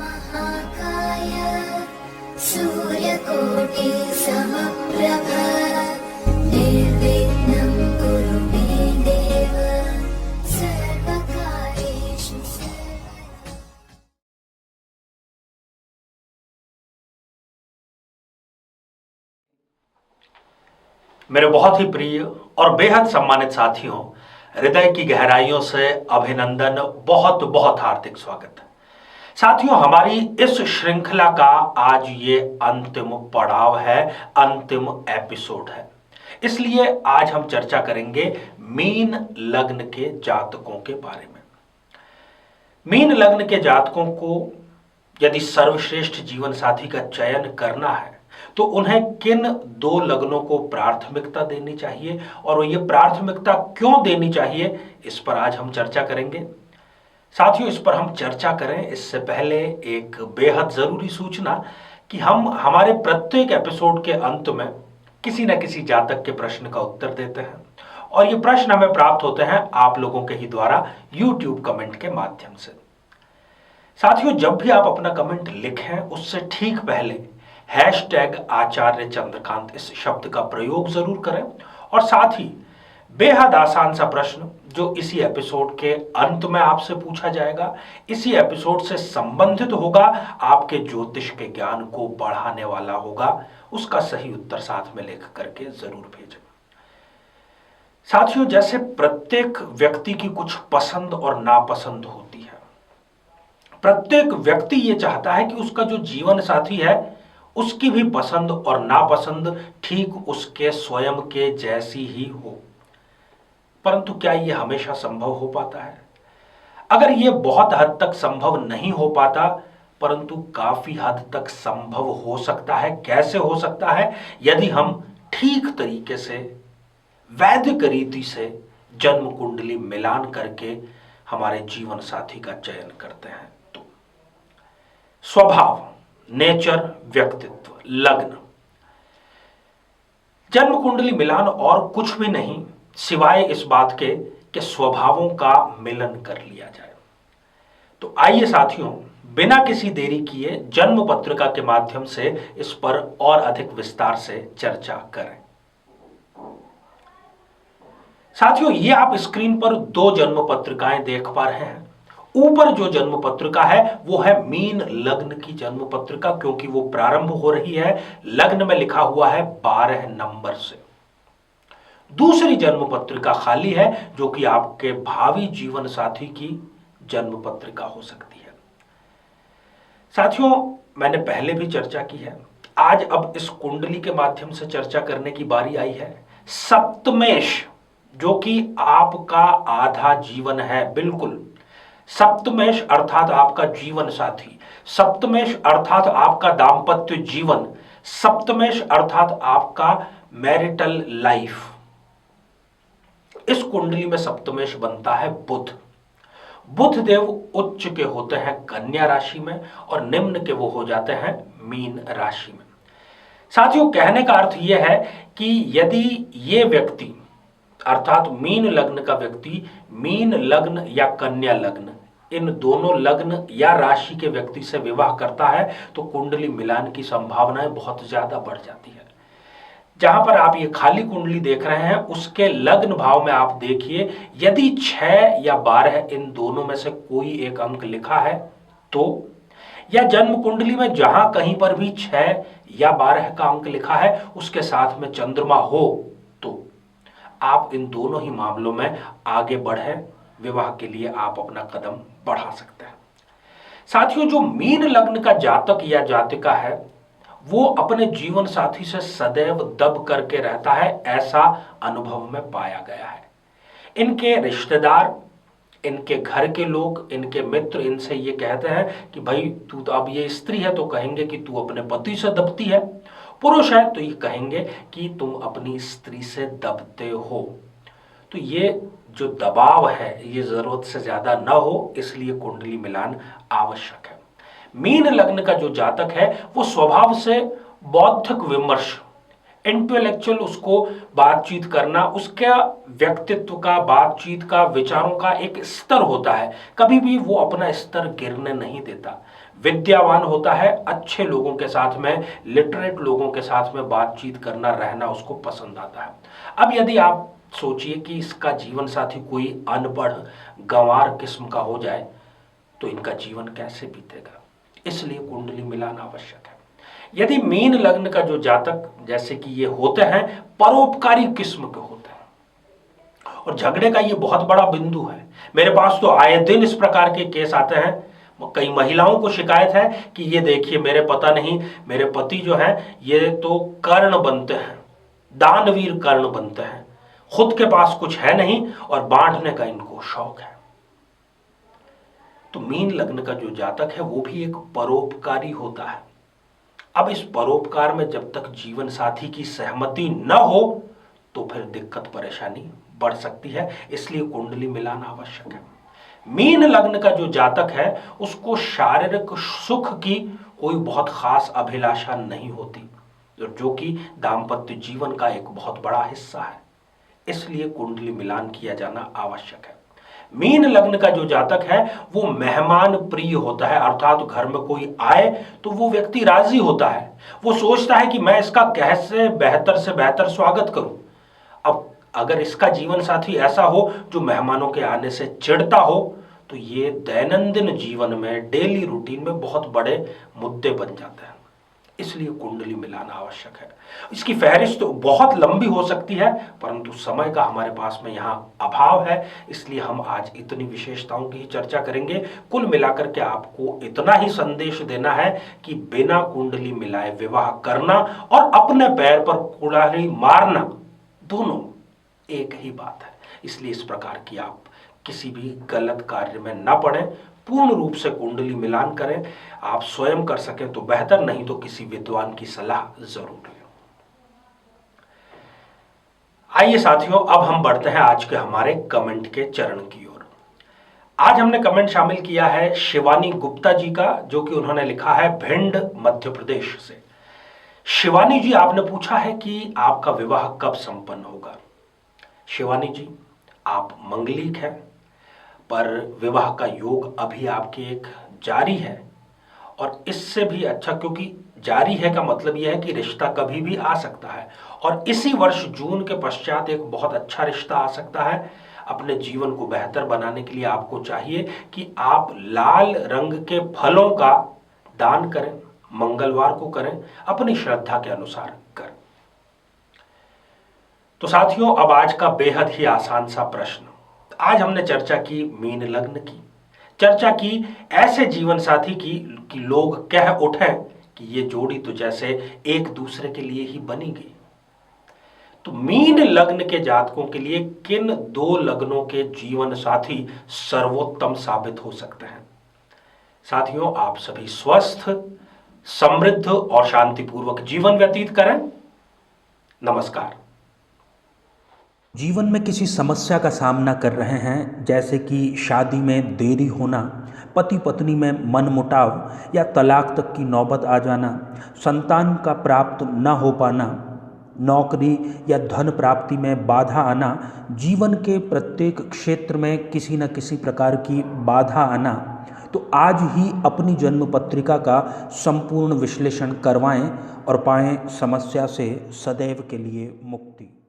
महाकाय सूर्यकोटि समप्रभ निर्विघ्नं कुरु मे देव सर्वकार्येषु सर्वदा। मेरे बहुत ही प्रिय और बेहद सम्मानित साथियों, हृदय की गहराइयों से अभिनंदन, बहुत बहुत हार्दिक स्वागत है। साथियों, हमारी इस श्रृंखला का आज ये अंतिम पड़ाव है, अंतिम एपिसोड है। इसलिए आज हम चर्चा करेंगे मीन लग्न के जातकों के बारे में। मीन लग्न के जातकों को यदि सर्वश्रेष्ठ जीवन साथी का चयन करना है तो उन्हें किन दो लग्नों को प्राथमिकता देनी चाहिए और ये प्राथमिकता क्यों देनी चाहिए, इस पर आज हम चर्चा करेंगे। साथियों, इस पर हम चर्चा करें इससे पहले एक बेहद जरूरी सूचना कि हम हमारे प्रत्येक एपिसोड के अंत में किसी न किसी जातक के प्रश्न का उत्तर देते हैं और ये प्रश्न हमें प्राप्त होते हैं आप लोगों के ही द्वारा YouTube कमेंट के माध्यम से। साथियों, जब भी आप अपना कमेंट लिखें उससे ठीक पहले #आचार्य चंद्रकांत इस शब्द का प्रयोग जरूर करें और साथ ही बेहद आसान सा प्रश्न जो इसी एपिसोड के अंत में आपसे पूछा जाएगा, इसी एपिसोड से संबंधित होगा, आपके ज्योतिष के ज्ञान को बढ़ाने वाला होगा, उसका सही उत्तर साथ में लिख करके जरूर भेजें। साथियों, जैसे प्रत्येक व्यक्ति की कुछ पसंद और नापसंद होती है, प्रत्येक व्यक्ति ये चाहता है कि उसका जो जीवन साथी है उसकी भी पसंद और नापसंद ठीक उसके स्वयं के जैसी ही हो। परंतु क्या यह हमेशा संभव हो पाता है? अगर यह बहुत हद तक संभव नहीं हो पाता, परंतु काफी हद तक संभव हो सकता है। कैसे हो सकता है? यदि हम ठीक तरीके से वैदिक रीति से जन्म कुंडली मिलान करके हमारे जीवन साथी का चयन करते हैं तो। स्वभाव, नेचर, व्यक्तित्व, लग्न, जन्म कुंडली मिलान और कुछ भी नहीं सिवाय इस बात के कि स्वभावों का मिलन कर लिया जाए। तो आइए साथियों, बिना किसी देरी किए जन्म पत्रिका के माध्यम से इस पर और अधिक विस्तार से चर्चा करें। साथियों, ये आप स्क्रीन पर दो जन्म पत्रिकाएं देख पा रहे हैं। ऊपर जो जन्म पत्रिका है वो है मीन लग्न की जन्म पत्रिका, क्योंकि वो प्रारंभ हो रही है, लग्न में लिखा हुआ है 12 नंबर से। दूसरी जन्म पत्रिका खाली है, जो कि आपके भावी जीवन साथी की जन्म पत्रिका हो सकती है। साथियों, मैंने पहले भी चर्चा की है, आज अब इस कुंडली के माध्यम से चर्चा करने की बारी आई है। सप्तमेश, जो कि आपका आधा जीवन है, बिल्कुल सप्तमेश अर्थात आपका जीवन साथी, सप्तमेश अर्थात आपका दांपत्य जीवन, सप्तमेश अर्थात आपका मैरिटल लाइफ। इस कुंडली में सप्तमेश बनता है बुध। बुध देव उच्च के होते हैं कन्या राशि में और निम्न के वो हो जाते हैं मीन राशि में। साथियों, कहने का अर्थ यह है कि यदि ये व्यक्ति अर्थात मीन लग्न का व्यक्ति मीन लग्न या कन्या लग्न, इन दोनों लग्न या राशि के व्यक्ति से विवाह करता है तो कुंडली मिलान की संभावनाएं बहुत ज्यादा बढ़ जाती है। जहां पर आप ये खाली कुंडली देख रहे हैं उसके लग्न भाव में आप देखिए, यदि 6 या 12 इन दोनों में से कोई एक अंक लिखा है तो, या जन्म कुंडली में जहां कहीं पर भी 6 या 12 का अंक लिखा है उसके साथ में चंद्रमा हो तो आप इन दोनों ही मामलों में आगे बढ़े, विवाह के लिए आप अपना कदम बढ़ा सकते हैं। साथियों, जो मीन लग्न का जातक या जातिका है वो अपने जीवन साथी से सदैव दब करके रहता है, ऐसा अनुभव में पाया गया है। इनके रिश्तेदार, इनके घर के लोग, इनके मित्र इनसे ये कहते हैं कि भाई तू तो, अब ये स्त्री है तो कहेंगे कि तू अपने पति से दबती है, पुरुष है तो ये कहेंगे कि तुम अपनी स्त्री से दबते हो। तो ये जो दबाव है ये जरूरत से ज्यादा न हो, इसलिए कुंडली मिलान आवश्यक है। मीन लग्न का जो जातक है वो स्वभाव से बौद्धिक विमर्श, इंटेलेक्चुअल उसको बातचीत करना, उसका व्यक्तित्व का, बातचीत का, विचारों का एक स्तर होता है। कभी भी वो अपना स्तर गिरने नहीं देता। विद्यावान होता है, अच्छे लोगों के साथ में, लिटरेट लोगों के साथ में बातचीत करना, रहना उसको पसंद आता है। अब यदि आप सोचिए कि इसका जीवन साथी कोई अनपढ़ गंवार किस्म का हो जाए तो इनका जीवन कैसे बीतेगा। इसलिए कुंडली मिलान आवश्यक है। यदि मीन लग्न का जो जातक जैसे कि ये होते हैं, परोपकारी किस्म के होते हैं और झगड़े का ये बहुत बड़ा बिंदु है। मेरे पास तो आए दिन इस प्रकार के केस आते हैं। कई महिलाओं को शिकायत है कि ये देखिए मेरे पता नहीं, मेरे पति जो है ये तो कर्ण बनते हैं, दानवीर कर्ण बनते हैं, खुद के पास कुछ है नहीं और बांटने का इनको शौक है। तो मीन लग्न का जो जातक है वो भी एक परोपकारी होता है। अब इस परोपकार में जब तक जीवन साथी की सहमति न हो तो फिर दिक्कत परेशानी बढ़ सकती है। इसलिए कुंडली मिलान आवश्यक है। मीन लग्न का जो जातक है उसको शारीरिक सुख की कोई बहुत खास अभिलाषा नहीं होती, जो कि दाम्पत्य जीवन का एक बहुत बड़ा हिस्सा है। इसलिए कुंडली मिलान किया जाना आवश्यक है। मीन लग्न का जो जातक है वो मेहमान प्रिय होता है, अर्थात घर में कोई आए तो वो व्यक्ति राजी होता है। वो सोचता है कि मैं इसका कैसे बेहतर से बेहतर स्वागत करूं। अब अगर इसका जीवन साथी ऐसा हो जो मेहमानों के आने से चिढ़ता हो तो ये दैनंदिन जीवन में, डेली रूटीन में बहुत बड़े मुद्दे बन जाते हैं। इसलिए कुंडली मिलाना आवश्यक है। इसकी फहरिस्त तो बहुत लंबी हो सकती है, परंतु समय का हमारे पास में यहाँ अभाव है, इसलिए हम आज इतनी विशेषताओं की चर्चा करेंगे। कुल मिलाकर के आपको इतना ही संदेश देना है कि बिना कुंडली मिलाए विवाह करना और अपने पैर पर कुल्हाड़ी मारना दोनों एक ही बात है। इसलिए इस प्रकार की आप किसी भी गलत कार्य में न पड़े, पूर्ण रूप से कुंडली मिलान करें। आप स्वयं कर सकें तो बेहतर, नहीं तो किसी विद्वान की सलाह जरूर लें। आइए साथियों, अब हम बढ़ते हैं आज के हमारे कमेंट के चरण की ओर। आज हमने कमेंट शामिल किया है शिवानी गुप्ता जी का, जो कि उन्होंने लिखा है भिंड मध्य प्रदेश से। शिवानी जी, आपने पूछा है कि आपका विवाह कब संपन्न होगा। शिवानी जी, आप मंगलिक हैं, पर विवाह का योग अभी आपके एक जारी है, और इससे भी अच्छा, क्योंकि जारी है का मतलब यह है कि रिश्ता कभी भी आ सकता है, और इसी वर्ष जून के पश्चात एक बहुत अच्छा रिश्ता आ सकता है। अपने जीवन को बेहतर बनाने के लिए आपको चाहिए कि आप लाल रंग के फलों का दान करें, मंगलवार को करें, अपनी श्रद्धा के अनुसार करें। तो साथियों, अब आज का बेहद ही आसान सा प्रश्न। आज हमने चर्चा की मीन लग्न की, चर्चा की ऐसे जीवन साथी की कि लोग कह उठे कि ये जोड़ी तो जैसे एक दूसरे के लिए ही बनी गई। तो मीन लग्न के जातकों के लिए किन दो लग्नों के जीवन साथी सर्वोत्तम साबित हो सकते हैं। साथियों, आप सभी स्वस्थ, समृद्ध और शांतिपूर्वक जीवन व्यतीत करें। नमस्कार। जीवन में किसी समस्या का सामना कर रहे हैं, जैसे कि शादी में देरी होना, पति पत्नी में मनमुटाव या तलाक तक की नौबत आ जाना, संतान का प्राप्त न हो पाना, नौकरी या धन प्राप्ति में बाधा आना, जीवन के प्रत्येक क्षेत्र में किसी न किसी प्रकार की बाधा आना, तो आज ही अपनी जन्म पत्रिका का संपूर्ण विश्लेषण करवाएं और पाएं समस्या से सदैव के लिए मुक्ति।